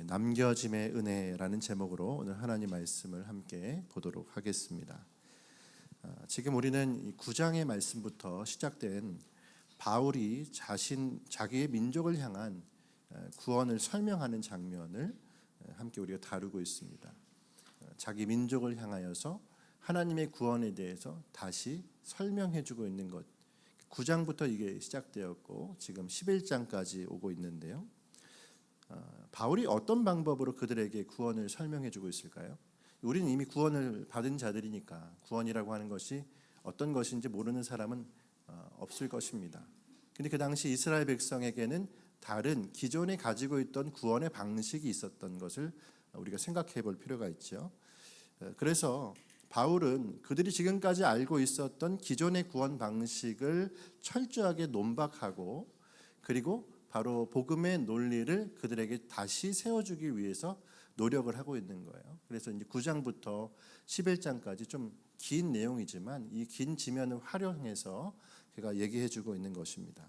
남겨짐의 은혜라는 제목으로 오늘 하나님 말씀을 함께 보도록 하겠습니다. 지금 우리는 이 9장의 말씀부터 시작된 바울이 자기의 민족을 향한 구원을 설명하는 장면을 함께 우리가 다루고 있습니다. 자기 민족을 향하여서 하나님의 구원에 대해서 다시 설명해주고 있는 것. 9장부터 이게 시작되었고 지금 11장까지 오고 있는데요. 바울이 어떤 방법으로 그들에게 구원을 설명해주고 있을까요? 우리는 이미 구원을 받은 자들이니까 구원이라고 하는 것이 어떤 것인지 모르는 사람은 없을 것입니다. 근데 그 당시 이스라엘 백성에게는 다른 기존에 가지고 있던 구원의 방식이 있었던 것을 우리가 생각해 볼 필요가 있죠. 그래서 바울은 그들이 지금까지 알고 있었던 기존의 구원 방식을 철저하게 논박하고 그리고 바로 복음의 논리를 그들에게 다시 세워주기 위해서 노력을 하고 있는 거예요. 그래서 이제 9장부터 11장까지 좀 긴 내용이지만 이 긴 지면을 활용해서 그가 얘기해주고 있는 것입니다.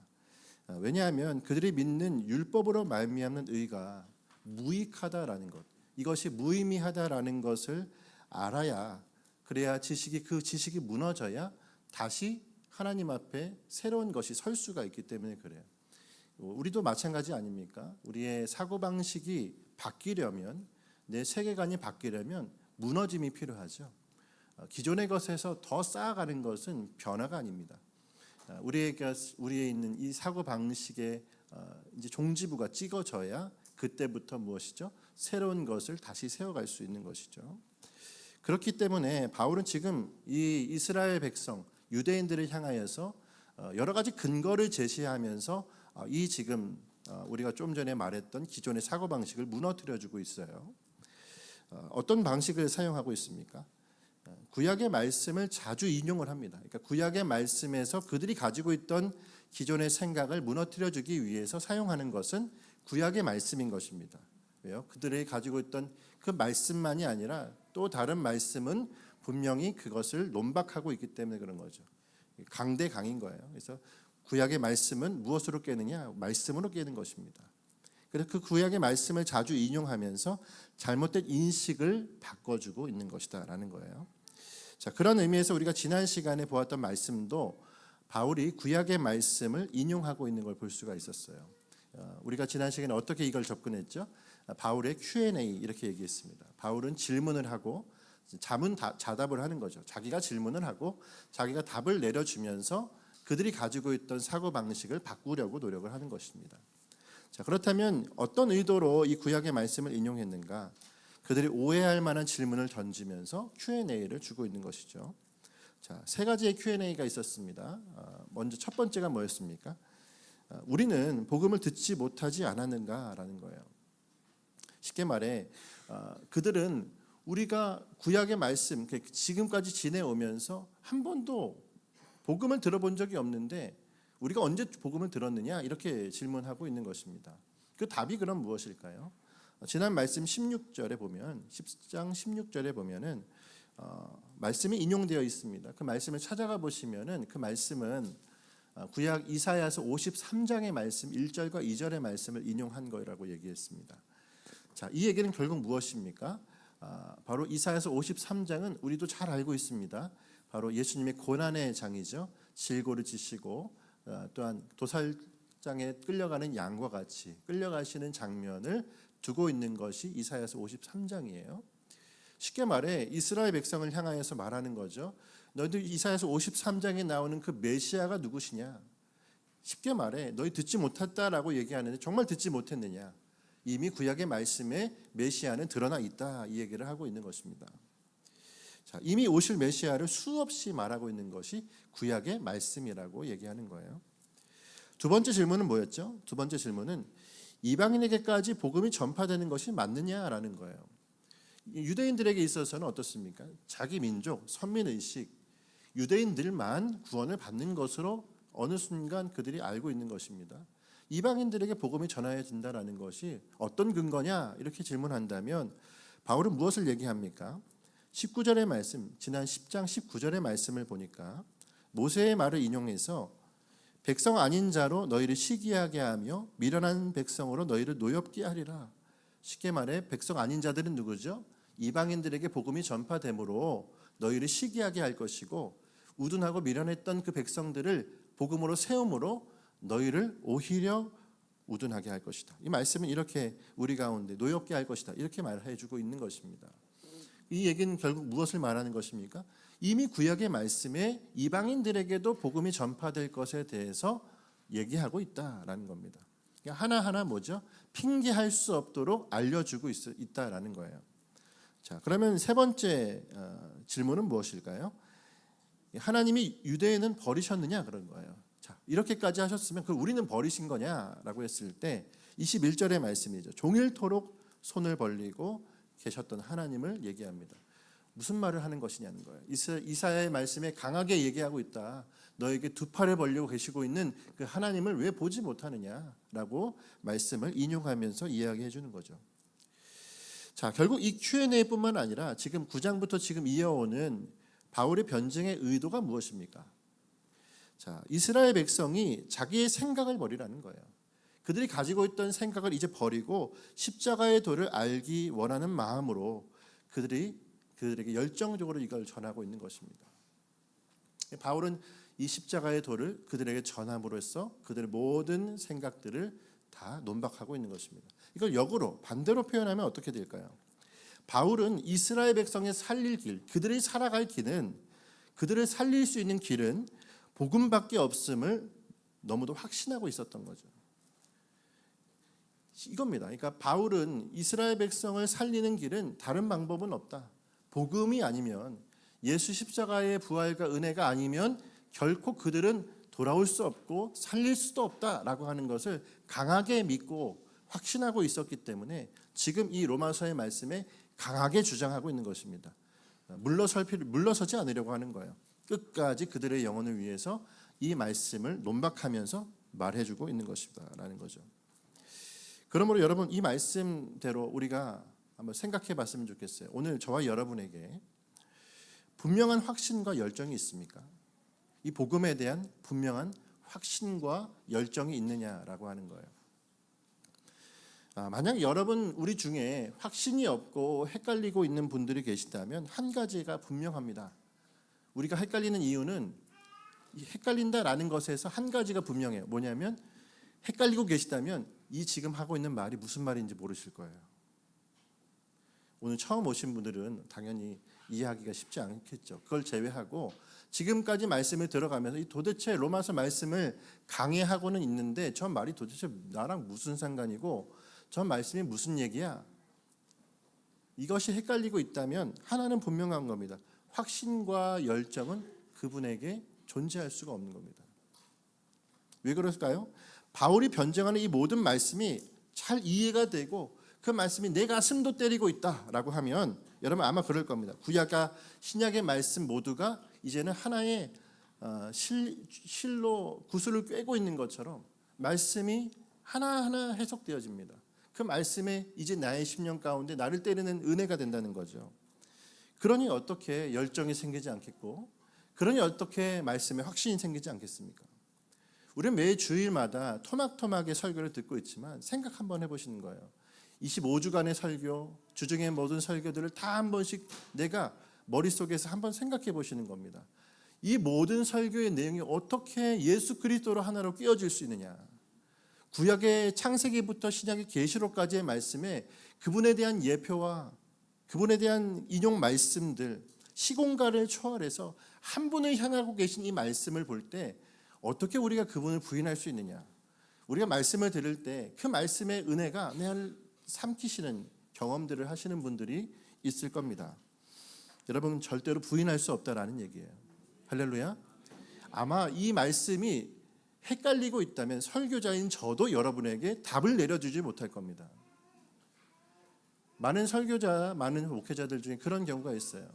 왜냐하면 그들이 믿는 율법으로 말미암는 의가 무익하다라는 것, 이것이 무의미하다라는 것을 알아야, 그래야 그 지식이 무너져야 다시 하나님 앞에 새로운 것이 설 수가 있기 때문에 그래요. 우리도 마찬가지 아닙니까? 우리의 사고방식이 바뀌려면, 내 세계관이 바뀌려면 무너짐이 필요하죠. 기존의 것에서 더 쌓아가는 것은 변화가 아닙니다. 우리에 있는 이 사고방식의 이제 종지부가 찍어져야 그때부터 무엇이죠? 새로운 것을 다시 세워갈 수 있는 것이죠. 그렇기 때문에 바울은 지금 이 이스라엘 백성, 유대인들을 향하여서 여러 가지 근거를 제시하면서 이 지금 우리가 좀 전에 말했던 기존의 사고방식을 무너뜨려주고 있어요. 어떤 방식을 사용하고 있습니까? 구약의 말씀을 자주 인용을 합니다. 그러니까 구약의 말씀에서 그들이 가지고 있던 기존의 생각을 무너뜨려주기 위해서 사용하는 것은 구약의 말씀인 것입니다. 왜요? 그들이 가지고 있던 그 말씀만이 아니라 또 다른 말씀은 분명히 그것을 논박하고 있기 때문에 그런 거죠. 강대강인 거예요. 그래서 구약의 말씀은 무엇으로 깨느냐? 말씀으로 깨는 것입니다. 그래서 그 구약의 말씀을 자주 인용하면서 잘못된 인식을 바꿔주고 있는 것이다라는 거예요. 자, 그런 의미에서 우리가 지난 시간에 보았던 말씀도 바울이 구약의 말씀을 인용하고 있는 걸 볼 수가 있었어요. 우리가 지난 시간에 어떻게 이걸 접근했죠? 바울의 Q&A 이렇게 얘기했습니다. 바울은 질문을 하고 자문자답을 하는 거죠. 자기가 질문을 하고 자기가 답을 내려주면서 그들이 가지고 있던 사고방식을 바꾸려고 노력을 하는 것입니다. 자, 그렇다면 어떤 의도로 이 구약의 말씀을 인용했는가? 그들이 오해할 만한 질문을 던지면서 Q&A를 주고 있는 것이죠. 자, 세 가지의 Q&A가 있었습니다. 먼저 첫 번째가 뭐였습니까? 우리는 복음을 듣지 못하지 않았는가라는 거예요. 쉽게 말해 그들은 우리가 구약의 말씀 지금까지 지내오면서 한 번도 복음을 들어본 적이 없는데 우리가 언제 복음을 들었느냐 이렇게 질문하고 있는 것입니다. 그 답이 그럼 무엇일까요? 지난 말씀 16절에 보면 10장 16절에 보면은 말씀이 인용되어 있습니다. 그 말씀을 찾아가 보시면은 그 말씀은 구약 이사야서 53장의 말씀 1절과 2절의 말씀을 인용한 거라고 얘기했습니다. 자, 이 얘기는 결국 무엇입니까? 바로 이사야서 53장은 우리도 잘 알고 있습니다. 바로 예수님의 고난의 장이죠. 질고를 지시고 또한 도살장에 끌려가는 양과 같이 끌려가시는 장면을 두고 있는 것이 이사야서 53장이에요. 쉽게 말해 이스라엘 백성을 향하여서 말하는 거죠. 너희들 이사야서 53장에 나오는 그 메시아가 누구시냐? 쉽게 말해 너희 듣지 못했다라고 얘기하는데 정말 듣지 못했느냐? 이미 구약의 말씀에 메시아는 드러나 있다 이 얘기를 하고 있는 것입니다. 자, 이미 오실 메시아를 수없이 말하고 있는 것이 구약의 말씀이라고 얘기하는 거예요. 두 번째 질문은 뭐였죠? 두 번째 질문은 이방인에게까지 복음이 전파되는 것이 맞느냐라는 거예요. 유대인들에게 있어서는 어떻습니까? 자기 민족, 선민의식, 유대인들만 구원을 받는 것으로 어느 순간 그들이 알고 있는 것입니다. 이방인들에게 복음이 전해진다라는 것이 어떤 근거냐? 이렇게 질문한다면 바울은 무엇을 얘기합니까? 19절의 말씀, 지난 10장 19절의 말씀을 보니까 모세의 말을 인용해서 백성 아닌 자로 너희를 시기하게 하며 미련한 백성으로 너희를 노엽게 하리라. 쉽게 말해 백성 아닌 자들은 누구죠? 이방인들에게 복음이 전파되므로 너희를 시기하게 할 것이고 우둔하고 미련했던 그 백성들을 복음으로 세움으로 너희를 오히려 우둔하게 할 것이다. 이 말씀은 이렇게 우리 가운데 노엽게 할 것이다. 이렇게 말해주고 있는 것입니다. 이 얘기는 결국 무엇을 말하는 것입니까? 이미 구약의 말씀에 이방인들에게도 복음이 전파될 것에 대해서 얘기하고 있다라는 겁니다. 그러니까 하나하나 뭐죠? 핑계할 수 없도록 알려주고 있다라는 거예요. 자, 그러면 세 번째 질문은 무엇일까요? 하나님이 유대인은 버리셨느냐 그런 거예요. 자, 이렇게까지 하셨으면 그럼 우리는 버리신 거냐라고 했을 때 21절의 말씀이죠. 종일토록 손을 벌리고 계셨던 하나님을 얘기합니다. 무슨 말을 하는 것이냐는 거예요. 이사야의 말씀에 강하게 얘기하고 있다. 너에게 두 팔을 벌리고 계시고 있는 그 하나님을 왜 보지 못하느냐라고 말씀을 인용하면서 이야기해 주는 거죠. 자, 결국 이 Q&A뿐만 아니라 지금 9장부터 지금 이어오는 바울의 변증의 의도가 무엇입니까? 자, 이스라엘 백성이 자기의 생각을 버리라는 거예요. 그들이 가지고 있던 생각을 이제 버리고 십자가의 도를 알기 원하는 마음으로 그들에게 열정적으로 이걸 전하고 있는 것입니다. 바울은 이 십자가의 도를 그들에게 전함으로 해서 그들의 모든 생각들을 다 논박하고 있는 것입니다. 이걸 역으로 반대로 표현하면 어떻게 될까요? 바울은 이스라엘 백성의 살릴 길, 그들이 살아갈 길은, 그들을 살릴 수 있는 길은 복음밖에 없음을 너무도 확신하고 있었던 거죠. 이겁니다. 그러니까 바울은 이스라엘 백성을 살리는 길은 다른 방법은 없다. 복음이 아니면, 예수 십자가의 부활과 은혜가 아니면 결코 그들은 돌아올 수 없고 살릴 수도 없다라고 하는 것을 강하게 믿고 확신하고 있었기 때문에 지금 이 로마서의 말씀에 강하게 주장하고 있는 것입니다. 물러서지 않으려고 하는 거예요. 끝까지 그들의 영혼을 위해서 이 말씀을 논박하면서 말해주고 있는 것이다라는 거죠. 그러므로 여러분, 이 말씀대로 우리가 한번 생각해 봤으면 좋겠어요. 오늘 저와 여러분에게 분명한 확신과 열정이 있습니까? 이 복음에 대한 분명한 확신과 열정이 있느냐라고 하는 거예요. 만약 여러분 우리 중에 확신이 없고 헷갈리고 있는 분들이 계시다면 한 가지가 분명합니다. 우리가 헷갈리는 이유는 헷갈린다라는 것에서 한 가지가 분명해요. 뭐냐면 헷갈리고 계시다면 이 지금 하고 있는 말이 무슨 말인지 모르실 거예요. 오늘 처음 오신 분들은 당연히 이해하기가 쉽지 않겠죠. 그걸 제외하고 지금까지 말씀을 들어가면서 이 도대체 로마서 말씀을 강해하고는 있는데 저 말이 도대체 나랑 무슨 상관이고 저 말씀이 무슨 얘기야? 이것이 헷갈리고 있다면 하나는 분명한 겁니다. 확신과 열정은 그분에게 존재할 수가 없는 겁니다. 왜 그럴까요? 바울이 변증하는 이 모든 말씀이 잘 이해가 되고 그 말씀이 내 가슴도 때리고 있다라고 하면 여러분 아마 그럴 겁니다. 구약과 신약의 말씀 모두가 이제는 하나의 실로 구슬을 꿰고 있는 것처럼 말씀이 하나하나 해석되어집니다. 그 말씀에 이제 나의 심령 가운데 나를 때리는 은혜가 된다는 거죠. 그러니 어떻게 열정이 생기지 않겠고, 그러니 어떻게 말씀에 확신이 생기지 않겠습니까? 우리는 매 주일마다 토막토막의 설교를 듣고 있지만 생각 한번 해보시는 거예요. 25주간의 설교, 주중의 모든 설교들을 다 한 번씩 내가 머릿속에서 한번 생각해 보시는 겁니다. 이 모든 설교의 내용이 어떻게 예수 그리스도로 하나로 끼워질 수 있느냐. 구약의 창세기부터 신약의 계시록까지의 말씀에 그분에 대한 예표와 그분에 대한 인용 말씀들, 시공간을 초월해서 한 분을 향하고 계신 이 말씀을 볼 때 어떻게 우리가 그분을 부인할 수 있느냐. 우리가 말씀을 들을 때 그 말씀의 은혜가 내 안을 삼키시는 경험들을 하시는 분들이 있을 겁니다. 여러분 절대로 부인할 수 없다라는 얘기예요. 할렐루야. 아마 이 말씀이 헷갈리고 있다면 설교자인 저도 여러분에게 답을 내려주지 못할 겁니다. 많은 설교자, 많은 목회자들 중에 그런 경우가 있어요.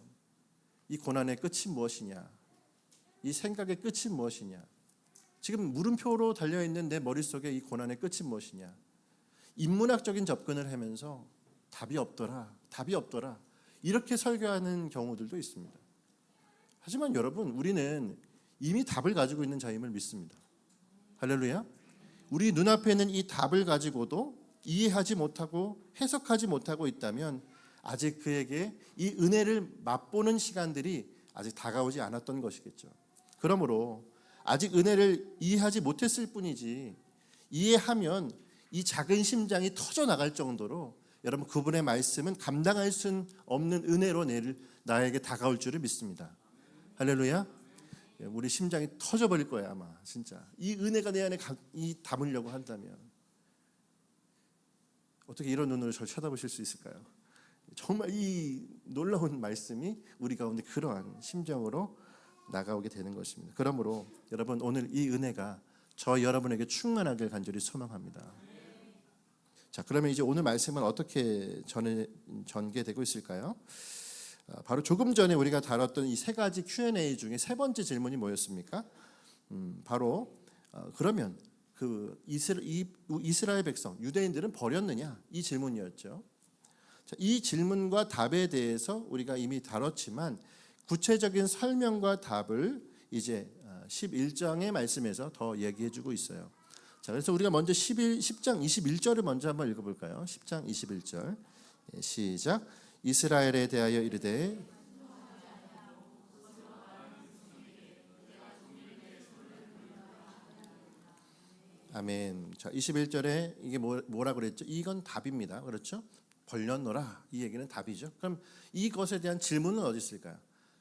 이 고난의 끝이 무엇이냐? 이 생각의 끝이 무엇이냐? 지금 물음표로 달려있는 내 머릿속에 이 고난의 끝이 무엇이냐? 인문학적인 접근을 하면서 답이 없더라, 답이 없더라 이렇게 설교하는 경우들도 있습니다. 하지만 여러분 우리는 이미 답을 가지고 있는 자임을 믿습니다. 할렐루야. 우리 눈앞에 있는 이 답을 가지고도 이해하지 못하고 해석하지 못하고 있다면 아직 그에게 이 은혜를 맛보는 시간들이 아직 다가오지 않았던 것이겠죠. 그러므로 아직 은혜를 이해하지 못했을 뿐이지, 이해하면 이 작은 심장이 터져 나갈 정도로 여러분 그분의 말씀은 감당할 수 없는 은혜로 나에게 다가올 줄을 믿습니다. 할렐루야. 우리 심장이 터져버릴 거예요 아마. 진짜 이 은혜가 내 안에 담으려고 한다면 어떻게 이런 눈으로 저를 쳐다보실 수 있을까요? 정말 이 놀라운 말씀이 우리 가운데 그러한 심정으로 나가오게 되는 것입니다. 그러므로 여러분 오늘 이 은혜가 저 여러분에게 충만하길 간절히 소망합니다. 자, 그러면 이제 오늘 말씀은 어떻게 전개되고 있을까요? 바로 조금 전에 우리가 다뤘던 이 세 가지 Q&A 중에 세 번째 질문이 뭐였습니까? 바로 그러면 그 이스라엘 백성 유대인들은 버렸느냐? 이 질문이었죠. 자, 이 질문과 답에 대해서 우리가 이미 다뤘지만 구체적인 설명과 답을 이제 11장의 말씀에서 더 얘기해주고 있어요. 자, 그래서 우리가 먼저 10장 21절을 먼저 한번 읽어볼까요? 10장 21절 시작. 이스라엘에 대하여 이르되 아멘. 자, 21절에 이게 뭐라 그랬죠? 이건 답입니다. 그렇죠? 벌렸노라. 이 얘기는 답이죠. 그럼 이것에 대한 질문은 어디 있을까요?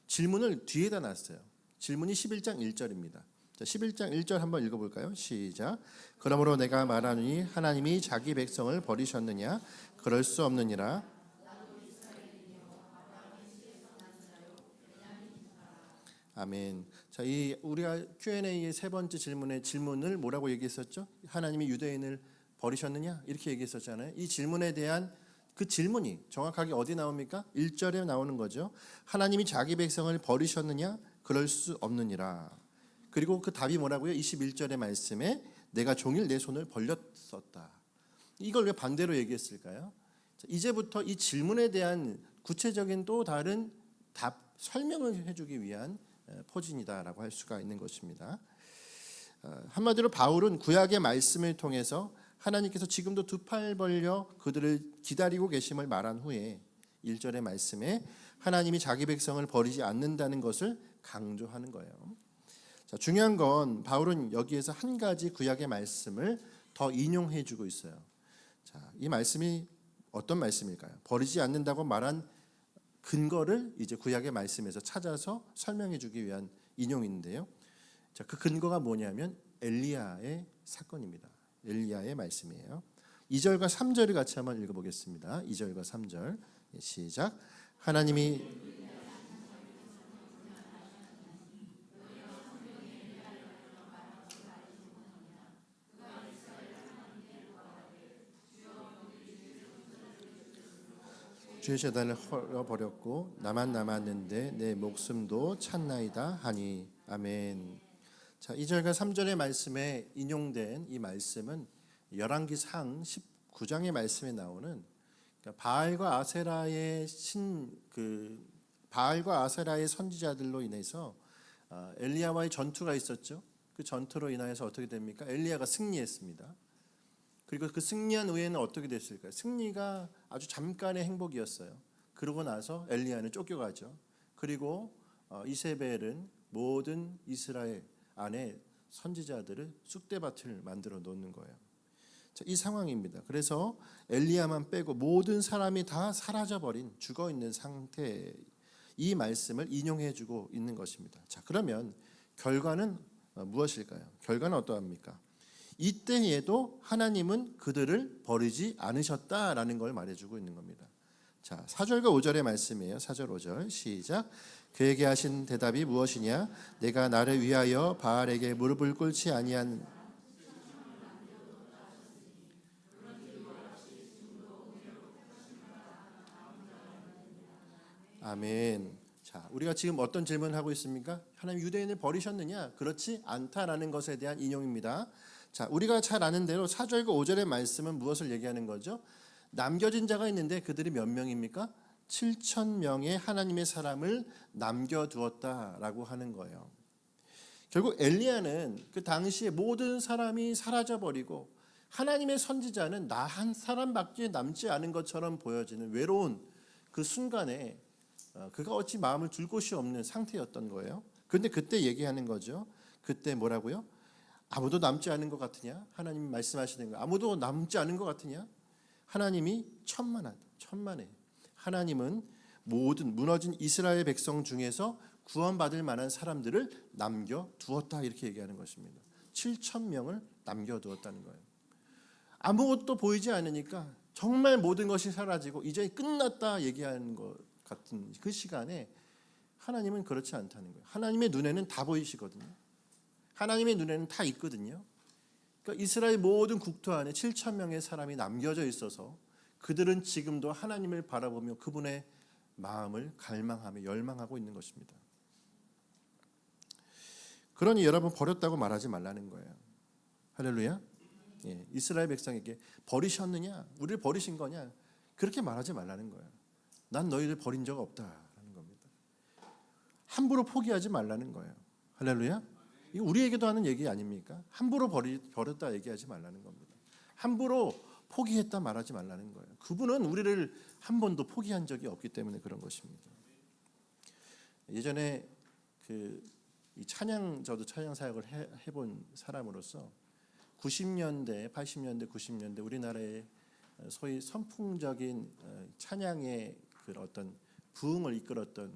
질문을 뒤에다 놨어요. 질문이 11장 1절입니다. 자, 11장 1절 한번 읽어볼까요? 시작. 그러므로 내가 말하노니 하나님이 자기 백성을 버리셨느냐? 그럴 수 없느니라. 아멘. 자, 이 우리가 Q&A의 세 번째 질문을 뭐라고 얘기했었죠? 하나님이 유대인을 버리셨느냐? 이렇게 얘기했었잖아요. 이 질문에 대한 그 질문이 정확하게 어디 나옵니까? 1절에 나오는 거죠. 하나님이 자기 백성을 버리셨느냐? 그럴 수 없느니라. 그리고 그 답이 뭐라고요? 21절의 말씀에 내가 종일 내 손을 벌렸었다. 이걸 왜 반대로 얘기했을까요? 자, 이제부터 이 질문에 대한 구체적인 또 다른 답 설명을 해주기 위한 포진이다라고 할 수가 있는 것입니다. 한마디로 바울은 구약의 말씀을 통해서 하나님께서 지금도 두 팔 벌려 그들을 기다리고 계심을 말한 후에 1절의 말씀에 하나님이 자기 백성을 버리지 않는다는 것을 강조하는 거예요. 자, 중요한 건 바울은 여기에서 한 가지 구약의 말씀을 더 인용해 주고 있어요. 자, 이 말씀이 어떤 말씀일까요? 버리지 않는다고 말한 근거를 이제 구약의 말씀에서 찾아서 설명해 주기 위한 인용인데요. 자, 그 근거가 뭐냐면 엘리야의 사건입니다. 엘리야의 말씀이에요. 2절과 3절을 같이 한번 읽어보겠습니다. 2절과 3절 시작. 하나님이 주의 제단을 헐어버렸고 나만 남았는데 내 목숨도 찾나이다 하니. 아멘. 자, 2절과 3절의 말씀에 인용된 이 말씀은 열왕기상 19장의 말씀에 나오는 그러니까 바알과 아세라의 선지자들로 인해서 엘리야와의 전투가 있었죠. 그 전투로 인하여서 어떻게 됩니까? 엘리야가 승리했습니다. 그리고 그 승리한 후에는 어떻게 됐을까요? 승리가 아주 잠깐의 행복이었어요. 그러고 나서 엘리야는 쫓겨가죠. 그리고 이세벨은 모든 이스라엘 안에 선지자들을 쑥대밭을 만들어 놓는 거예요. 자, 이 상황입니다. 그래서 엘리야만 빼고 모든 사람이 다 사라져버린 죽어 있는 상태, 이 말씀을 인용해주고 있는 것입니다. 자, 그러면 결과는 무엇일까요? 결과는 어떠합니까? 이때에도 하나님은 그들을 버리지 않으셨다라는 걸 말해주고 있는 겁니다. 자, 4절과 5절의 말씀이에요. 4절 5절 시작. 그에게 하신 대답이 무엇이냐? 내가 나를 위하여 바알에게 무릎을 꿇지 아니한 아멘. 자, 우리가 지금 어떤 질문을 하고 있습니까? 하나님 유대인을 버리셨느냐? 그렇지 않다라는 것에 대한 인용입니다. 자, 우리가 잘 아는 대로 4절과 5절의 말씀은 무엇을 얘기하는 거죠? 남겨진 자가 있는데 그들이 몇 명입니까? 7,000명의 하나님의 사람을 남겨두었다라고 하는 거예요. 결국 엘리야는 그 당시에 모든 사람이 사라져버리고 하나님의 선지자는 나 한 사람밖에 남지 않은 것처럼 보여지는 외로운 그 순간에 그가 어찌 마음을 둘 곳이 없는 상태였던 거예요. 그런데 그때 얘기하는 거죠. 그때 뭐라고요? 아무도 남지 않은 것 같으냐? 하나님이 말씀하시는 거. 아무도 남지 않은 것 같으냐? 하나님이 천만에. 하나님은 모든 무너진 이스라엘 백성 중에서 구원받을 만한 사람들을 남겨두었다 이렇게 얘기하는 것입니다. 7천 명을 남겨두었다는 거예요. 아무것도 보이지 않으니까 정말 모든 것이 사라지고 이제 끝났다 얘기하는 것 같은 그 시간에 하나님은 그렇지 않다는 거예요. 하나님의 눈에는 다 보이시거든요. 하나님의 눈에는 다 있거든요. 그러니까 이스라엘 모든 국토 안에 7천 명의 사람이 남겨져 있어서 그들은 지금도 하나님을 바라보며 그분의 마음을 갈망하며 열망하고 있는 것입니다. 그러니 여러분 버렸다고 말하지 말라는 거예요. 할렐루야. 예, 이스라엘 백성에게 버리셨느냐? 우리를 버리신 거냐? 그렇게 말하지 말라는 거예요. 난 너희를 버린 적 없다라는 겁니다. 함부로 포기하지 말라는 거예요. 할렐루야. 이거 우리에게도 하는 얘기 아닙니까? 함부로 버렸다 얘기하지 말라는 겁니다. 함부로 포기했다 말하지 말라는 거예요. 그분은 우리를 한 번도 포기한 적이 없기 때문에 그런 것입니다. 예전에 저도 찬양 사역을 해본 사람으로서 90년대, 80년대, 90년대 우리나라의 소위 선풍적인 찬양의 그 어떤 부흥을 이끌었던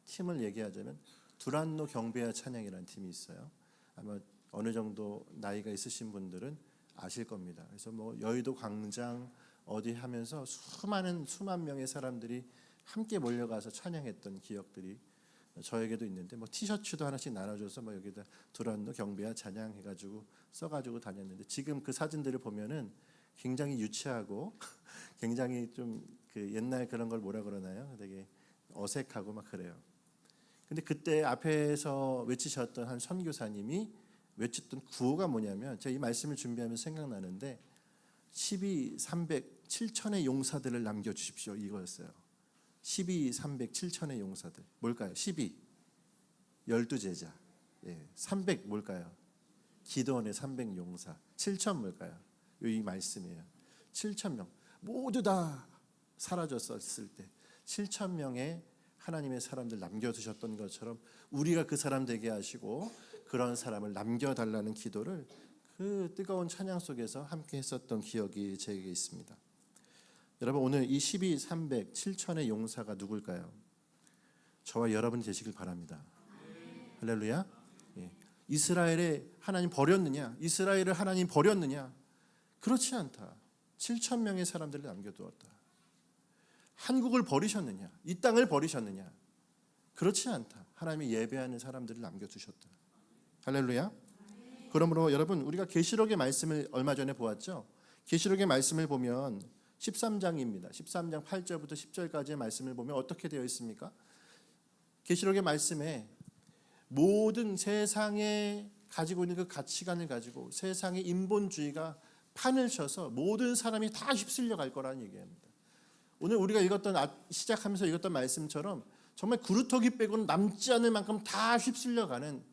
팀을 얘기하자면 두란노 경배와 찬양이라는 팀이 있어요. 아마 어느 정도 나이가 있으신 분들은 아실 겁니다. 그래서 뭐 여의도 광장 어디 하면서 수만 명의 사람들이 함께 몰려가서 찬양했던 기억들이 저에게도 있는데 뭐 티셔츠도 하나씩 나눠줘서 뭐 여기다 두란노 경배와 찬양 해가지고 써가지고 다녔는데 지금 그 사진들을 보면은 굉장히 유치하고 굉장히 좀 그 옛날 그런 걸 뭐라 그러나요? 되게 어색하고 막 그래요. 근데 그때 앞에서 외치셨던 한 선교사님이 외쳤던 구호가 뭐냐면 제가 이 말씀을 준비하면서 생각나는데 12, 300, 7천의 용사들을 남겨주십시오 이거였어요. 12, 300, 7천의 용사들 뭘까요? 12, 12제자 300 뭘까요? 기도원의 300 용사 7천 뭘까요? 이 말씀이에요. 7천 명 모두 다 사라졌을 때 7천 명의 하나님의 사람들 남겨두셨던 것처럼 우리가 그 사람 되게 하시고 그런 사람을 남겨달라는 기도를 그 뜨거운 찬양 속에서 함께 했었던 기억이 제게 있습니다. 여러분 오늘 이 12, 300, 7천의 용사가 누굴까요? 저와 여러분이 되시길 바랍니다. 할렐루야. 이스라엘에 하나님 버렸느냐? 이스라엘을 하나님 버렸느냐? 그렇지 않다. 7천 명의 사람들을 남겨두었다. 한국을 버리셨느냐? 이 땅을 버리셨느냐? 그렇지 않다. 하나님이 예배하는 사람들을 남겨두셨다. 할렐루야. 그러므로 여러분 우리가 계시록의 말씀을 얼마 전에 보았죠. 계시록의 말씀을 보면 13장입니다. 13장 8절부터 10절까지의 말씀을 보면 어떻게 되어 있습니까? 계시록의 말씀에 모든 세상에 가지고 있는 그 가치관을 가지고 세상의 인본주의가 판을 쳐서 모든 사람이 다 휩쓸려 갈 거라는 얘기입니다. 오늘 우리가 시작하면서 읽었던 말씀처럼 정말 구루터기 빼고는 남지 않을 만큼 다 휩쓸려가는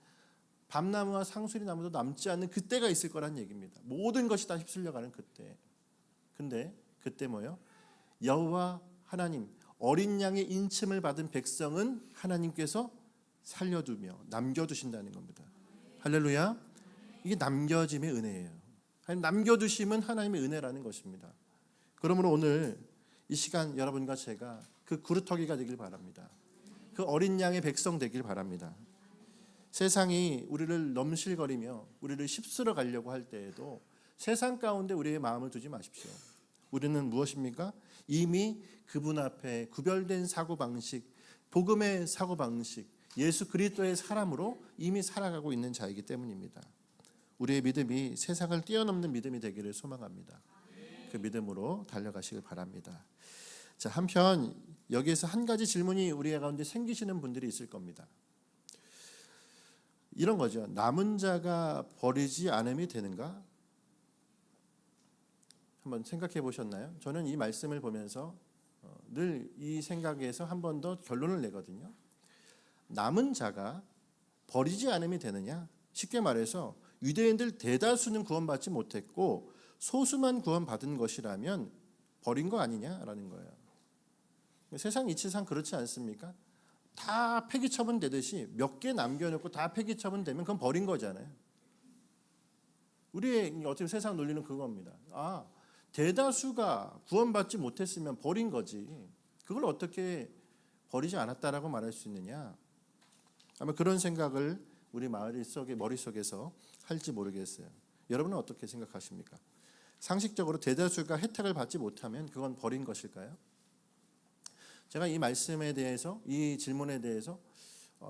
밤나무와 상수리나무도 남지 않는 그때가 있을 거란 얘기입니다. 모든 것이 다 휩쓸려가는 그때. 근데 그때 뭐예요? 여호와 하나님 어린 양의 인침을 받은 백성은 하나님께서 살려두며 남겨두신다는 겁니다. 할렐루야. 이게 남겨짐의 은혜예요. 남겨두심은 하나님의 은혜라는 것입니다. 그러므로 오늘 이 시간 여러분과 제가 그 구루터기가 되길 바랍니다. 그 어린 양의 백성 되길 바랍니다. 세상이 우리를 넘실거리며 우리를 휩쓸어 가려고 할 때에도 세상 가운데 우리의 마음을 두지 마십시오. 우리는 무엇입니까? 이미 그분 앞에 구별된 사고방식, 복음의 사고방식, 예수 그리스도의 사람으로 이미 살아가고 있는 자이기 때문입니다. 우리의 믿음이 세상을 뛰어넘는 믿음이 되기를 소망합니다. 그 믿음으로 달려가시길 바랍니다. 자, 한편 여기에서 한 가지 질문이 우리 가운데 생기시는 분들이 있을 겁니다. 이런 거죠. 남은 자가 버리지 않음이 되는가? 한번 생각해 보셨나요? 저는 이 말씀을 보면서 늘 이 생각에서 한 번 더 결론을 내거든요. 남은 자가 버리지 않음이 되느냐? 쉽게 말해서 유대인들 대다수는 구원받지 못했고 소수만 구원받은 것이라면 버린 거 아니냐라는 거예요. 세상 이치상 그렇지 않습니까? 다 폐기 처분되듯이 몇 개 남겨놓고 다 폐기 처분되면 그건 버린 거잖아요. 우리의 어떻게 세상 논리는 그겁니다. 대다수가 구원받지 못했으면 버린 거지. 그걸 어떻게 버리지 않았다라고 말할 수 있느냐? 아마 그런 생각을 우리 머릿속에서 할지 모르겠어요. 여러분은 어떻게 생각하십니까? 상식적으로 대다수가 혜택을 받지 못하면 그건 버린 것일까요? 제가 이 말씀에 대해서, 이 질문에 대해서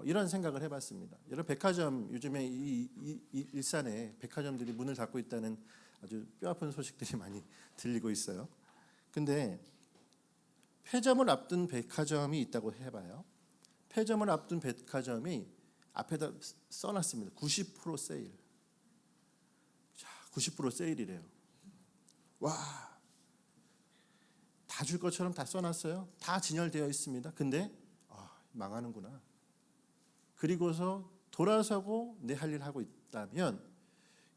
이런 생각을 해봤습니다. 여러분, 백화점, 요즘에 이 일산에 백화점들이 문을 닫고 있다는 아주 뼈아픈 소식들이 많이 들리고 있어요. 근데 폐점을 앞둔 백화점이 있다고 해봐요. 폐점을 앞둔 백화점이 앞에다 써놨습니다. 90% 세일. 자, 90% 세일이래요. 와, 다 줄 것처럼 다 써놨어요. 다 진열되어 있습니다. 근데 망하는구나. 그리고서 돌아서고 내 할 일 하고 있다면,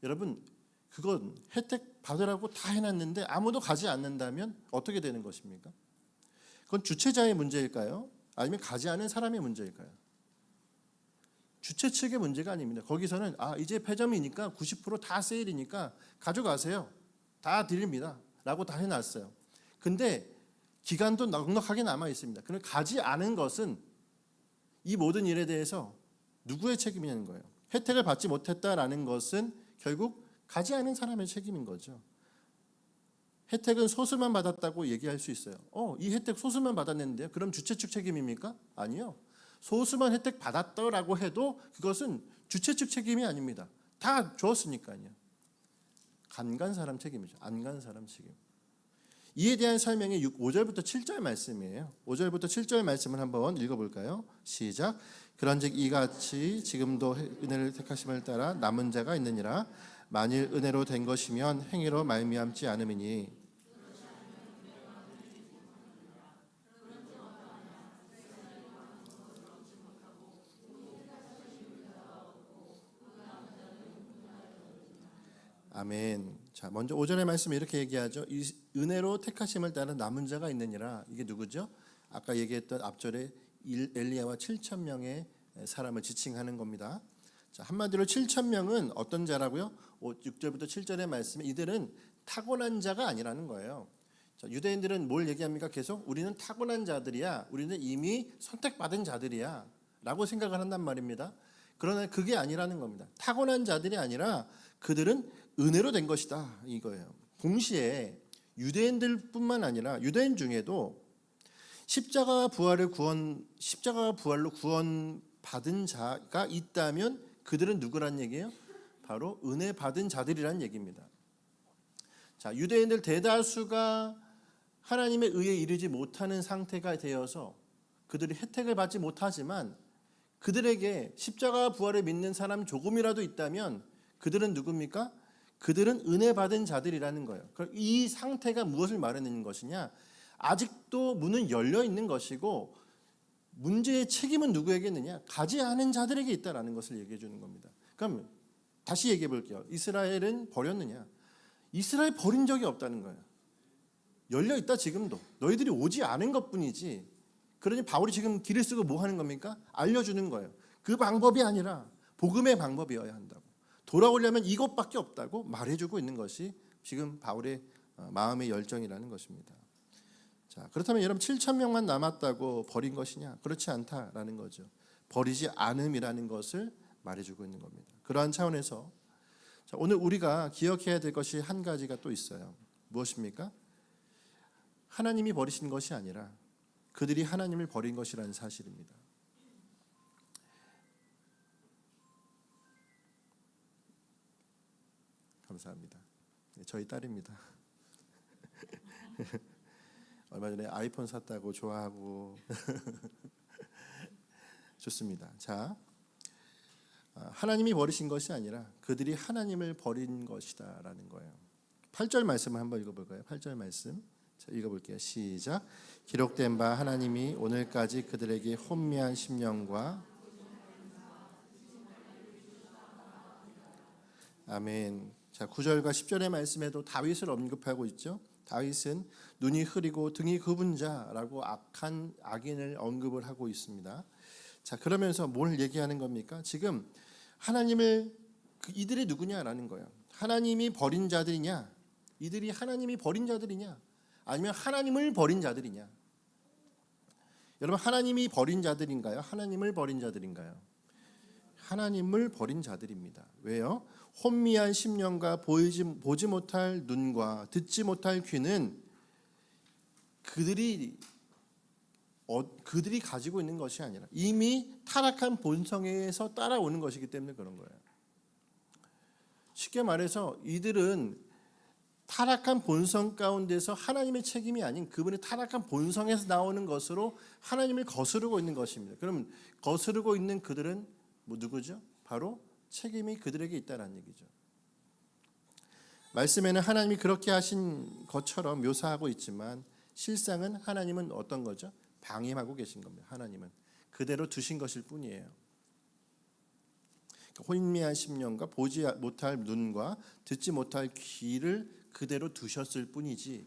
여러분, 그건 혜택 받으라고 다 해놨는데 아무도 가지 않는다면 어떻게 되는 것입니까? 그건 주최자의 문제일까요? 아니면 가지 않은 사람의 문제일까요? 주최 측의 문제가 아닙니다. 거기서는 이제 폐점이니까 90% 세일이니까 가져가세요. 다 드립니다. 라고 다 해놨어요. 근데 기간도 넉넉하게 남아 있습니다. 그럼 가지 않은 것은 이 모든 일에 대해서 누구의 책임이냐는 거예요. 혜택을 받지 못했다라는 것은 결국 가지 않은 사람의 책임인 거죠. 혜택은 소수만 받았다고 얘기할 수 있어요. 이 혜택 소수만 받았는데요. 그럼 주최 측 책임입니까? 아니요. 소수만 혜택 받았다라고 해도 그것은 주최 측 책임이 아닙니다. 다 주었으니까요. 안 간 사람 책임이죠. 안 간 사람 책임. 이에 대한 설명이 5절부터 7절 말씀이에요. 5절부터 7절 말씀을 한번 읽어볼까요? 시작. 그런즉 이같이 지금도 은혜를 택하심을 따라 남은 자가 있느니라. 만일 은혜로 된 것이면 행위로 말미암지 않음이니. 아멘. 자, 먼저 5절의 말씀 이렇게 얘기하죠. 이 은혜로 택하심을 따른 남은 자가 있느니라. 이게 누구죠? 아까 얘기했던 앞절에 엘리야와 7천 명의 사람을 지칭하는 겁니다. 자, 한마디로 7천 명은 어떤 자라고요? 6절부터 7절의 말씀에 이들은 타고난 자가 아니라는 거예요. 자, 유대인들은 뭘 얘기합니까? 계속 우리는 타고난 자들이야. 우리는 이미 선택받은 자들이야. 라고 생각을 한단 말입니다. 그러나 그게 아니라는 겁니다. 타고난 자들이 아니라 그들은 은혜로 된 것이다 이거예요. 동시에 유대인들뿐만 아니라 유대인 중에도 십자가 부활로 구원받은 자가 있다면 그들은 누구란 얘기예요? 바로 은혜 받은 자들이란 얘기입니다. 자, 유대인들 대다수가 하나님의 의에 이르지 못하는 상태가 되어서 그들이 혜택을 받지 못하지만 그들에게 십자가 부활을 믿는 사람 조금이라도 있다면 그들은 누굽니까? 그들은 은혜 받은 자들이라는 거예요. 그럼 이 상태가 무엇을 말하는 것이냐? 아직도 문은 열려 있는 것이고 문제의 책임은 누구에게 있느냐? 가지 않은 자들에게 있다라는 것을 얘기해 주는 겁니다. 그럼 다시 얘기해 볼게요. 이스라엘은 버렸느냐? 이스라엘 버린 적이 없다는 거예요. 열려 있다 지금도. 너희들이 오지 않은 것뿐이지. 그러니 바울이 지금 길을 쓰고 뭐 하는 겁니까? 알려주는 거예요. 그 방법이 아니라 복음의 방법이어야 한다고. 돌아오려면 이것밖에 없다고 말해주고 있는 것이 지금 바울의 마음의 열정이라는 것입니다. 자, 그렇다면 여러분 7천 명만 남았다고 버린 것이냐? 그렇지 않다라는 거죠. 버리지 않음이라는 것을 말해주고 있는 겁니다. 그러한 차원에서 자, 오늘 우리가 기억해야 될 것이 한 가지가 또 있어요. 무엇입니까? 하나님이 버리신 것이 아니라 그들이 하나님을 버린 것이라는 사실입니다. 감사합니다. 저희 딸입니다. 얼마 전에 아이폰 샀다고 좋아하고 좋습니다. 자, 하나님이 버리신 것이 아니라 그들이 하나님을 버린 것이다라는 거예요. 8절 말씀을 한번 읽어볼까요? 8절 말씀 자, 읽어볼게요. 시작. 기록된 바 하나님이 오늘까지 그들에게 혼미한 심령과 아멘. 자, 자, 9절과 10절의 말씀에도 다윗을 언급하고 있죠. 다윗은 눈이 흐리고 등이 굽은 자라고 악한 악인을 언급을 하고 있습니다. 자, 그러면서 뭘 얘기하는 겁니까? 지금 하나님을 이들이 누구냐라는 거예요. 하나님이 버린 자들이냐? 이들이 하나님이 버린 자들이냐? 아니면 하나님을 버린 자들이냐? 여러분, 하나님이 버린 자들인가요? 하나님을 버린 자들인가요? 하나님을 버린 자들입니다. 왜요? 혼미한 심령과 보지 못할 눈과 듣지 못할 귀는 그들이 가지고 있는 것이 아니라 이미 타락한 본성에서 따라오는 것이기 때문에 그런 거예요. 쉽게 말해서 이들은 타락한 본성 가운데서 하나님의 책임이 아닌 그분의 타락한 본성에서 나오는 것으로 하나님을 거스르고 있는 것입니다. 그러면 거스르고 있는 그들은 누구죠? 바로 책임이 그들에게 있다는 얘기죠. 말씀에는 하나님이 그렇게 하신 것처럼 묘사하고 있지만 실상은 하나님은 어떤 거죠? 방임하고 계신 겁니다. 하나님은 그대로 두신 것일 뿐이에요. 혼미한 심령과 보지 못할 눈과 듣지 못할 귀를 그대로 두셨을 뿐이지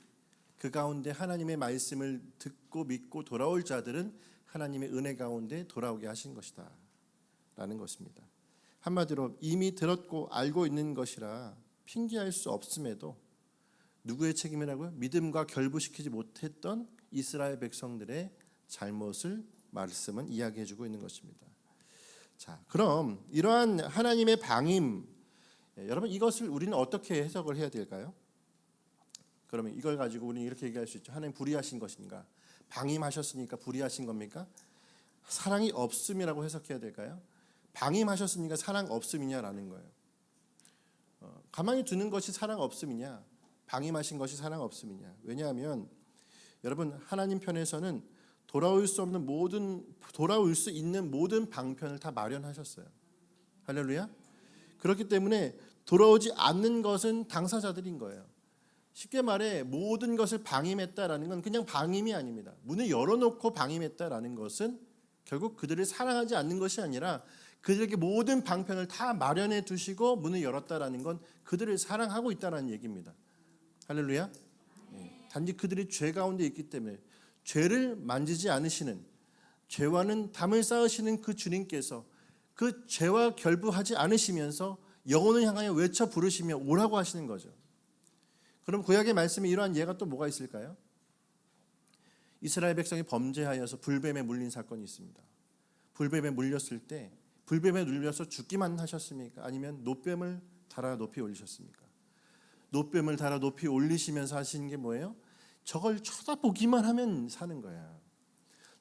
그 가운데 하나님의 말씀을 듣고 믿고 돌아올 자들은 하나님의 은혜 가운데 돌아오게 하신 것이다 라는 것입니다. 한마디로 이미 들었고 알고 있는 것이라 핑계할 수 없음에도 누구의 책임이라고요? 믿음과 결부시키지 못했던 이스라엘 백성들의 잘못을 말씀은 이야기해주고 있는 것입니다. 자, 그럼 이러한 하나님의 방임, 여러분 이것을 우리는 어떻게 해석을 해야 될까요? 그러면 이걸 가지고 우리는 이렇게 얘기할 수 있죠. 하나님 불의하신 것인가? 방임하셨으니까 불의하신 겁니까? 사랑이 없음이라고 해석해야 될까요? 방임하셨으니까 사랑 없음이냐라는 거예요. 가만히 두는 것이 사랑 없음이냐? 방임하신 것이 사랑 없음이냐? 왜냐하면 여러분 하나님 편에서는 돌아올 수 있는 모든 방편을 다 마련하셨어요. 할렐루야. 그렇기 때문에 돌아오지 않는 것은 당사자들인 거예요. 쉽게 말해 모든 것을 방임했다라는 건 그냥 방임이 아닙니다. 문을 열어놓고 방임했다라는 것은 결국 그들을 사랑하지 않는 것이 아니라 그들에게 모든 방편을 다 마련해 두시고 문을 열었다라는 건 그들을 사랑하고 있다라는 얘기입니다. 할렐루야. 단지 그들이 죄 가운데 있기 때문에 죄를 만지지 않으시는, 죄와는 담을 쌓으시는 그 주님께서 그 죄와 결부하지 않으시면서 영혼을 향하여 외쳐 부르시며 오라고 하시는 거죠. 그럼 구약의 말씀에 이러한 예가 또 뭐가 있을까요? 이스라엘 백성이 범죄하여서 불뱀에 물린 사건이 있습니다. 불뱀에 물렸을 때 불뱀에 물려서 죽기만 하셨습니까? 아니면 놋뱀을 달아 높이 올리셨습니까? 놋뱀을 달아 높이 올리시면서 하시는 게 뭐예요? 저걸 쳐다보기만 하면 사는 거야.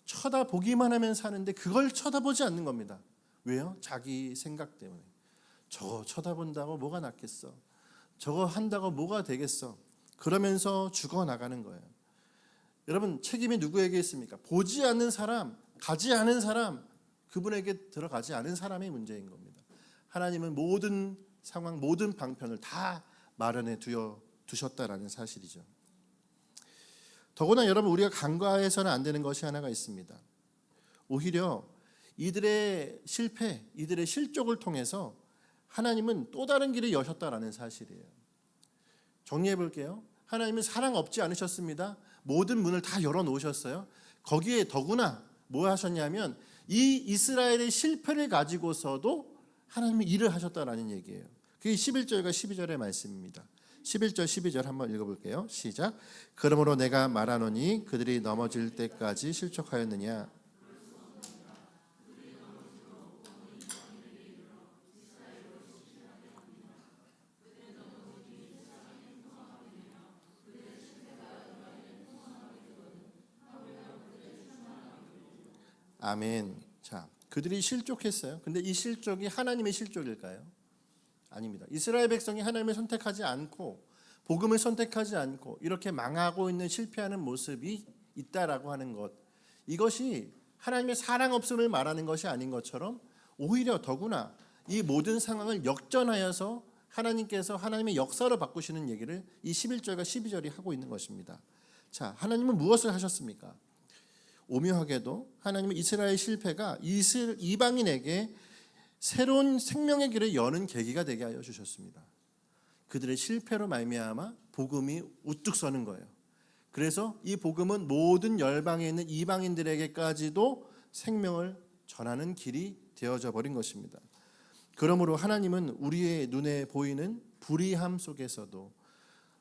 쳐다보기만 하면 사는데 그걸 쳐다보지 않는 겁니다. 왜요? 자기 생각 때문에. 저거 쳐다본다고 뭐가 낫겠어? 저거 한다고 뭐가 되겠어? 그러면서 죽어나가는 거예요. 여러분 책임이 누구에게 있습니까? 보지 않는 사람, 가지 않은 사람, 그분에게 들어가지 않은 사람의 문제인 겁니다. 하나님은 모든 상황, 모든 방편을 다 마련해 두셨다라는 사실이죠. 더구나 여러분 우리가 간과해서는 안 되는 것이 하나가 있습니다. 오히려 이들의 실패, 이들의 실족을 통해서 하나님은 또 다른 길을 여셨다라는 사실이에요. 정리해 볼게요. 하나님은 사랑 없지 않으셨습니다. 모든 문을 다 열어놓으셨어요. 거기에 더구나 뭐 하셨냐면 이 이스라엘의 실패를 가지고서도 하나님이 일을 하셨다라는 얘기예요. 그게 11절과 12절의 말씀입니다. 11절 12절 한번 읽어볼게요. 시작. 그러므로 내가 말하노니 그들이 넘어질 때까지 실족하였느냐. 아멘. 자, 그들이 실족했어요. 근데 이 실족이 하나님의 실족일까요? 아닙니다. 이스라엘 백성이 하나님을 선택하지 않고 복음을 선택하지 않고 이렇게 망하고 있는 실패하는 모습이 있다라고 하는 것, 이것이 하나님의 사랑 없음을 말하는 것이 아닌 것처럼 오히려 더구나 이 모든 상황을 역전하여서 하나님께서 하나님의 역사로 바꾸시는 얘기를 이 11절과 12절이 하고 있는 것입니다. 자, 하나님은 무엇을 하셨습니까? 오묘하게도 하나님은 이스라엘 실패가 이방인에게 새로운 생명의 길을 여는 계기가 되게 하여 주셨습니다. 그들의 실패로 말미암아 복음이 우뚝 서는 거예요. 그래서 이 복음은 모든 열방에 있는 이방인들에게까지도 생명을 전하는 길이 되어져 버린 것입니다. 그러므로 하나님은 우리의 눈에 보이는 불의함 속에서도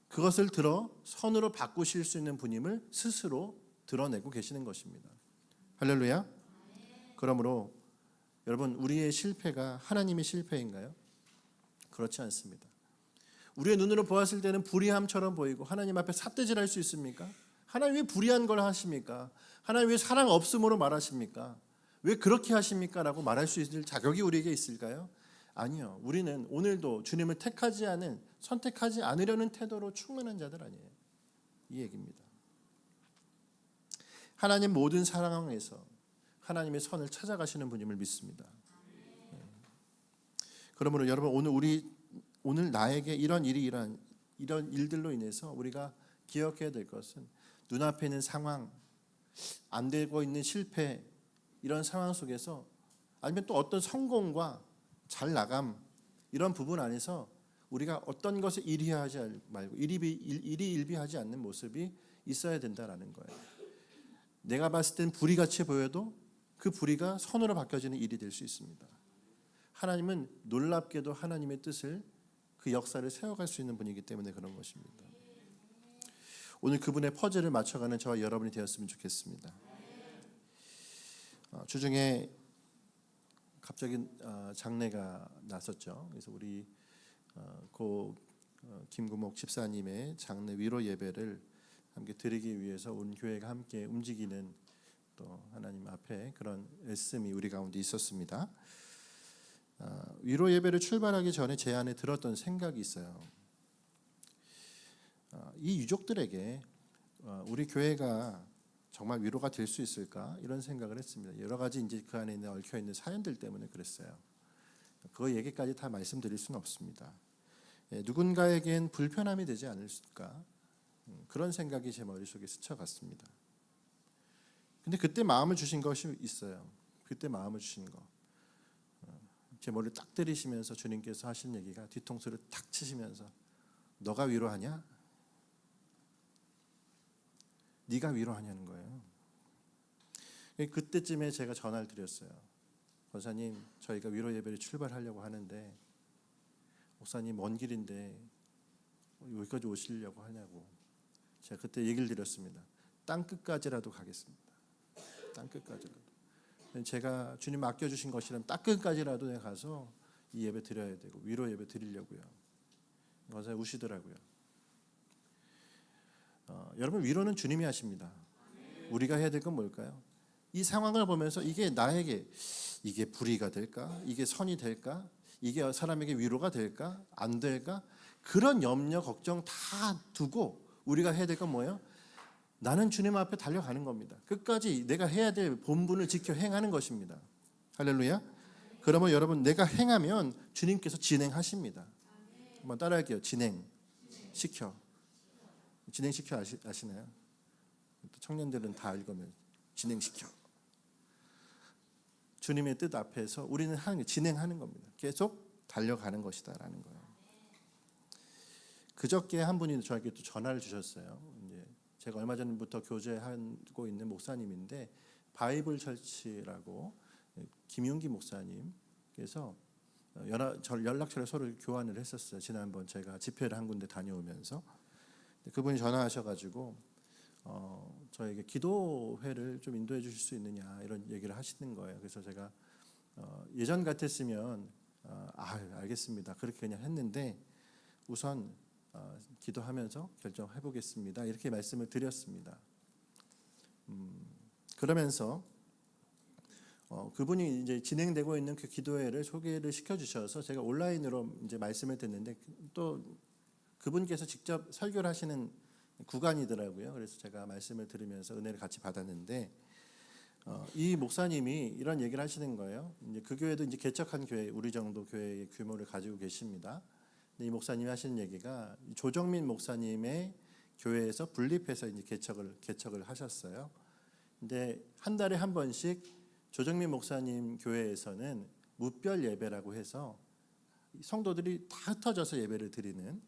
그것을 들어 선으로 바꾸실 수 있는 분임을 스스로 드러내고 계시는 것입니다. 할렐루야. 그러므로 여러분, 우리의 실패가 하나님의 실패인가요? 그렇지 않습니다. 우리의 눈으로 보았을 때는 불의함처럼 보이고 하나님 앞에 삿대질할 수 있습니까? 하나님 왜 불의한 걸 하십니까? 하나님 왜 사랑 없음으로 말하십니까? 왜 그렇게 하십니까? 라고 말할 수 있을 자격이 우리에게 있을까요? 아니요. 우리는 오늘도 주님을 선택하지 않으려는 태도로 충만한 자들 아니에요. 이 얘기입니다. 하나님 모든 상황에서 하나님의 선을 찾아가시는 분임을 믿습니다. 그러므로 여러분, 오늘 나에게 이런 일들로 인해서 우리가 기억해야 될 것은 눈앞에 있는 상황, 안 되고 있는 실패, 이런 상황 속에서 아니면 또 어떤 성공과 잘 나감, 이런 부분 안에서 우리가 어떤 것에 일희하지 말고 일희일비하지 않는 모습이 있어야 된다라는 거예요. 내가 봤을 땐 불의같이 보여도 그 불의가 선으로 바뀌어지는 일이 될 수 있습니다. 하나님은 놀랍게도 하나님의 뜻을, 그 역사를 세워갈 수 있는 분이기 때문에 그런 것입니다. 오늘 그분의 퍼즐을 맞춰가는 저와 여러분이 되었으면 좋겠습니다. 주중에 갑자기 장례가 났었죠. 그래서 우리 김구목 집사님의 장례 위로 예배를 함께 드리기 위해서 온 교회가 함께 움직이는, 또 하나님 앞에 그런 애씀이 우리 가운데 있었습니다. 위로 예배를 출발하기 전에 제 안에 들었던 생각이 있어요. 이 유족들에게 우리 교회가 정말 위로가 될 수 있을까, 이런 생각을 했습니다. 여러 가지 이제 그 안에 얽혀 있는 사연들 때문에 그랬어요. 그 얘기까지 다 말씀드릴 수는 없습니다. 누군가에겐 불편함이 되지 않을까, 그런 생각이 제 머릿속에 스쳐갔습니다. 근데 그때 마음을 주신 것이 있어요. 그때 마음을 주신 거. 제 머리를 딱 때리시면서 주님께서 하신 얘기가, 뒤통수를 탁 치시면서, 너가 위로하냐? 네가 위로하냐는 거예요. 그때쯤에 제가 전화를 드렸어요. 권사님, 저희가 위로 예배를 출발하려고 하는데 목사님 먼 길인데 여기까지 오시려고 하냐고. 제가 그때 얘기를 드렸습니다. 땅 끝까지라도 가겠습니다. 땅 끝까지라도. 제가 주님 맡겨주신 것이라면 땅 끝까지라도 내가 가서 이 예배 드려야 되고 위로 예배 드리려고요. 권사님 우시더라고요. 여러분, 위로는 주님이 하십니다. 우리가 해야 될 건 뭘까요? 이 상황을 보면서 이게 나에게 이게 불의가 될까? 이게 선이 될까? 이게 사람에게 위로가 될까? 안 될까? 그런 염려, 걱정 다 두고 우리가 해야 될 건 뭐예요? 나는 주님 앞에 달려가는 겁니다. 끝까지 내가 해야 될 본분을 지켜 행하는 것입니다. 할렐루야. 그러면 여러분, 내가 행하면 주님께서 진행하십니다. 한번 따라할게요. 진행시켜. 진행시켜 아시나요? 청년들은 다 읽으면 진행시켜. 주님의 뜻 앞에서 우리는 진행하는 겁니다. 계속 달려가는 것이다라는 거예요. 그저께 한 분이 저에게 또 전화를 주셨어요. 이제 제가 얼마 전부터 교제하고 있는 목사님인데, 바이블 철치라고 김용기 목사님께서 연락처를 서로 교환을 했었어요. 지난번 제가 집회를 한 군데 다녀오면서 그분이 전화하셔가지고 저에게 기도회를 좀 인도해 주실 수 있느냐, 이런 얘기를 하시는 거예요. 그래서 제가 예전 같았으면 알겠습니다, 그렇게 그냥 했는데, 우선 기도하면서 결정해 보겠습니다, 이렇게 말씀을 드렸습니다. 그러면서 그분이 이제 진행되고 있는 그 기도회를 소개를 시켜주셔서 제가 온라인으로 이제 말씀을 듣는데, 또 그분께서 직접 설교를 하시는 구간이더라고요. 그래서 제가 말씀을 들으면서 은혜를 같이 받았는데, 이 목사님이 이런 얘기를 하시는 거예요. 이제 그 교회도 이제 개척한 교회, 우리 정도 교회의 규모를 가지고 계십니다. 근데 이 목사님이 하시는 얘기가, 조정민 목사님의 교회에서 분립해서 이제 개척을 하셨어요. 근데 한 달에 한 번씩 조정민 목사님 교회에서는 무별 예배라고 해서 성도들이 다 흩어져서 예배를 드리는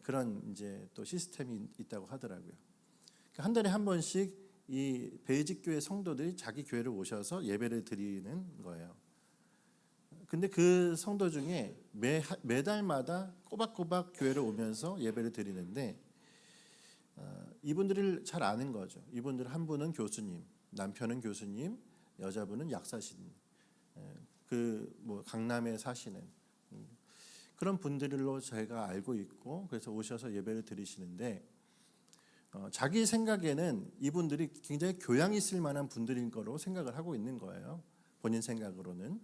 그런 이제 또 시스템이 있다고 하더라고요. 그러니까 한 달에 한 번씩 이 베이직 교회 성도들이 자기 교회를 오셔서 예배를 드리는 거예요. 근데 그 성도 중에 매달마다 꼬박꼬박 교회를 오면서 예배를 드리는데 이분들을 잘 아는 거죠. 이분들 한 분은 교수님, 남편은 교수님, 여자분은 약사신, 그 뭐 강남에 사시는 그런 분들로 제가 알고 있고, 그래서 오셔서 예배를 드리시는데 자기 생각에는 이분들이 굉장히 교양 있을 만한 분들인 거로 생각을 하고 있는 거예요. 본인 생각으로는.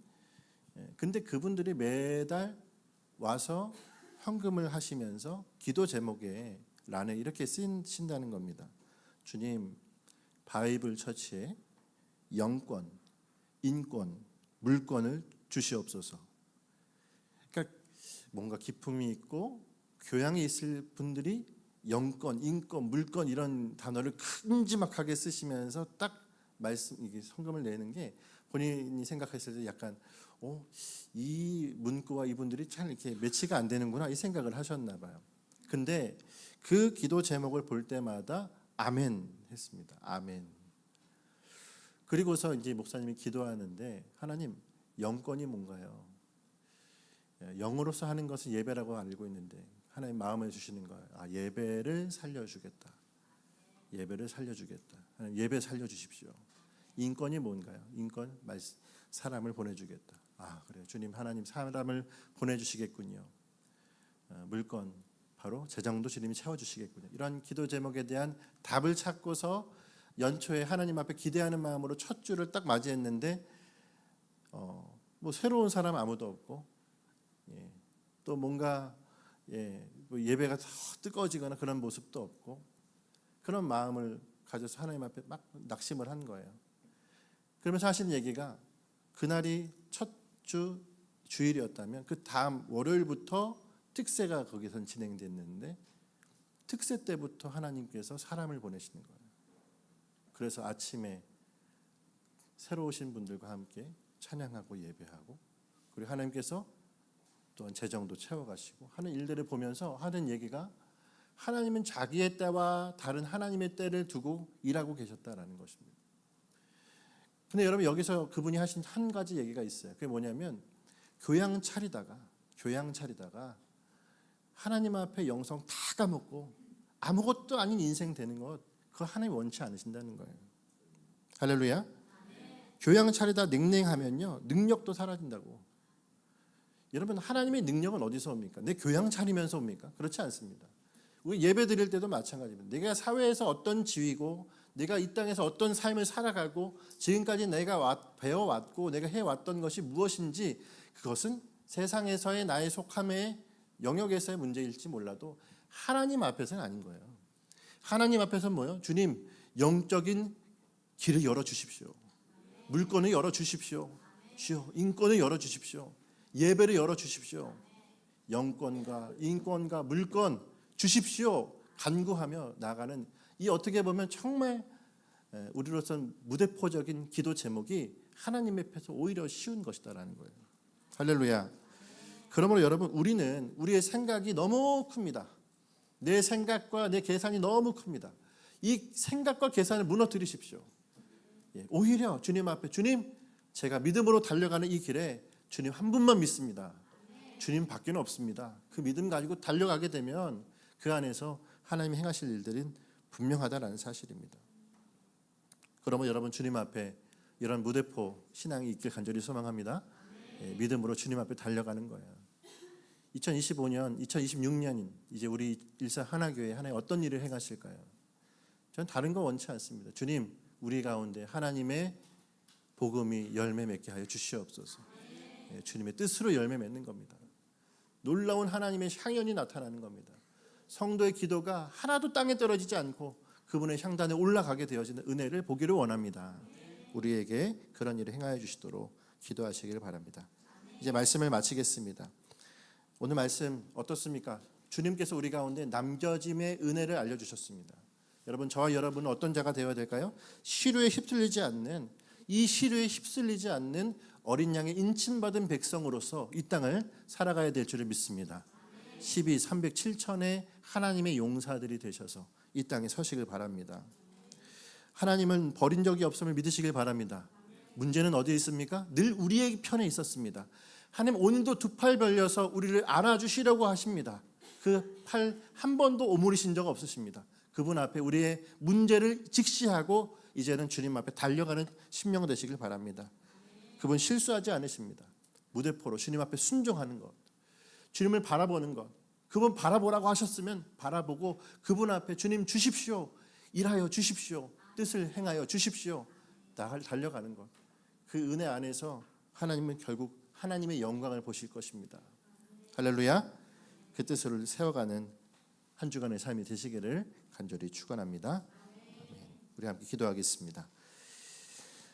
근데 그분들이 매달 와서 헌금을 하시면서 기도 제목에 란에 이렇게 쓰신다는 겁니다. 주님, 바이블 처치에 영권, 인권, 물권을 주시옵소서. 그러니까 뭔가 기품이 있고 교양이 있을 분들이 영권, 인권, 물권 이런 단어를 큼지막하게 쓰시면서 딱 말씀 이게 헌금을 내는 게 본인이 생각했을 때 약간 이 문구와 이분들이 참 이렇게 매치가 안 되는구나 이 생각을 하셨나 봐요. 근데 그 기도 제목을 볼 때마다 아멘 했습니다. 아멘. 그리고서 이제 목사님이 기도하는데 하나님 영권이 뭔가요? 영으로서 하는 것은 예배라고 알고 있는데 하나님 마음을 주시는 거예요. 예배를 살려주겠다. 예배를 살려주겠다. 하나님 예배 살려주십시오. 인권이 뭔가요? 인권 사람을 보내주겠다. 그래요. 주님 하나님 사람을 보내주시겠군요. 물권 바로 재정도 주님이 채워주시겠군요. 이런 기도 제목에 대한 답을 찾고서 연초에 하나님 앞에 기대하는 마음으로 첫 주를 딱 맞이했는데 뭐 새로운 사람 아무도 없고 또 뭔가 뭐 예배가 더 뜨거워지거나 그런 모습도 없고 그런 마음을 가져서 하나님 앞에 막 낙심을 한 거예요. 그러면서 하신 얘기가 그날이 첫 주 주일이었다면 그 다음 월요일부터 특세가 거기서 진행됐는데 특세 때부터 하나님께서 사람을 보내시는 거예요. 그래서 아침에 새로 오신 분들과 함께 찬양하고 예배하고 그리고 하나님께서 또한 재정도 채워가시고 하는 일들을 보면서 하는 얘기가 하나님은 자기의 때와 다른 하나님의 때를 두고 일하고 계셨다라는 것입니다. 근데 여러분 여기서 그분이 하신 한 가지 얘기가 있어요. 그게 뭐냐면 교양 차리다가 하나님 앞에 영성 다 까먹고 아무것도 아닌 인생 되는 것 그거 하나님 원치 않으신다는 거예요. 할렐루야. 교양 차리다 냉랭하면요 능력도 사라진다고. 여러분 하나님의 능력은 어디서 옵니까? 내 교양 차리면서 옵니까? 그렇지 않습니다. 우리 예배 드릴 때도 마찬가지입니다. 내가 사회에서 어떤 지위고 내가 이 땅에서 어떤 삶을 살아가고 지금까지 내가 배워왔고 내가 해왔던 것이 무엇인지 그것은 세상에서의 나의 속함의 영역에서의 문제일지 몰라도 하나님 앞에서는 아닌 거예요. 하나님 앞에서는 뭐예요? 주님 영적인 길을 열어주십시오. 물건을 열어주십시오. 주여 인권을 열어주십시오. 예배를 열어주십시오. 영권과 인권과 물권 주십시오. 간구하며 나가는 이 어떻게 보면 정말 우리로서는 무대포적인 기도 제목이 하나님 앞에서 오히려 쉬운 것이다라는 거예요. 할렐루야. 그러므로 여러분 우리는 우리의 생각이 너무 큽니다. 내 생각과 내 계산이 너무 큽니다. 이 생각과 계산을 무너뜨리십시오. 오히려 주님 앞에 주님 제가 믿음으로 달려가는 이 길에 주님 한 분만 믿습니다. 주님 밖에는 없습니다. 그 믿음 가지고 달려가게 되면 그 안에서 하나님이 행하실 일들은 분명하다라는 사실입니다. 그러면 여러분 주님 앞에 이런 무대포 신앙이 있길 간절히 소망합니다. 믿음으로 주님 앞에 달려가는 거예요. 2025년, 2026년 이제 우리 일산 하나교회 하나님 어떤 일을 행하실까요? 저는 다른 거 원치 않습니다. 주님 우리 가운데 하나님의 복음이 열매 맺게 하여 주시옵소서. 주님의 뜻으로 열매 맺는 겁니다. 놀라운 하나님의 향연이 나타나는 겁니다. 성도의 기도가 하나도 땅에 떨어지지 않고 그분의 향단에 올라가게 되어지는 은혜를 보기를 원합니다. 우리에게 그런 일을 행하여 주시도록 기도하시기를 바랍니다. 이제 말씀을 마치겠습니다. 오늘 말씀 어떻습니까? 주님께서 우리 가운데 남겨짐의 은혜를 알려주셨습니다. 여러분 저와 여러분은 어떤 자가 되어야 될까요? 시류에 휩쓸리지 않는 이 시류에 휩쓸리지 않는 어린 양의 인침받은 백성으로서 이 땅을 살아가야 될 줄을 믿습니다. 12, 307천의 하나님의 용사들이 되셔서 이 땅에 서시길 바랍니다. 하나님은 버린 적이 없음을 믿으시길 바랍니다. 문제는 어디에 있습니까? 늘 우리의 편에 있었습니다. 하나님 오늘도 두 팔 벌려서 우리를 안아주시려고 하십니다. 그 팔 한 번도 오므리신 적 없으십니다. 그분 앞에 우리의 문제를 직시하고 이제는 주님 앞에 달려가는 심령 되시길 바랍니다. 그분 실수하지 않으십니다. 무대포로 주님 앞에 순종하는 것, 주님을 바라보는 것, 그분 바라보라고 하셨으면 바라보고 그분 앞에 주님 주십시오, 일하여 주십시오, 뜻을 행하여 주십시오, 달려가는 것. 그 은혜 안에서 하나님은 결국 하나님의 영광을 보실 것입니다. 할렐루야. 그 뜻을 세워가는 한 주간의 삶이 되시기를 간절히 축원합니다. 우리 함께 기도하겠습니다.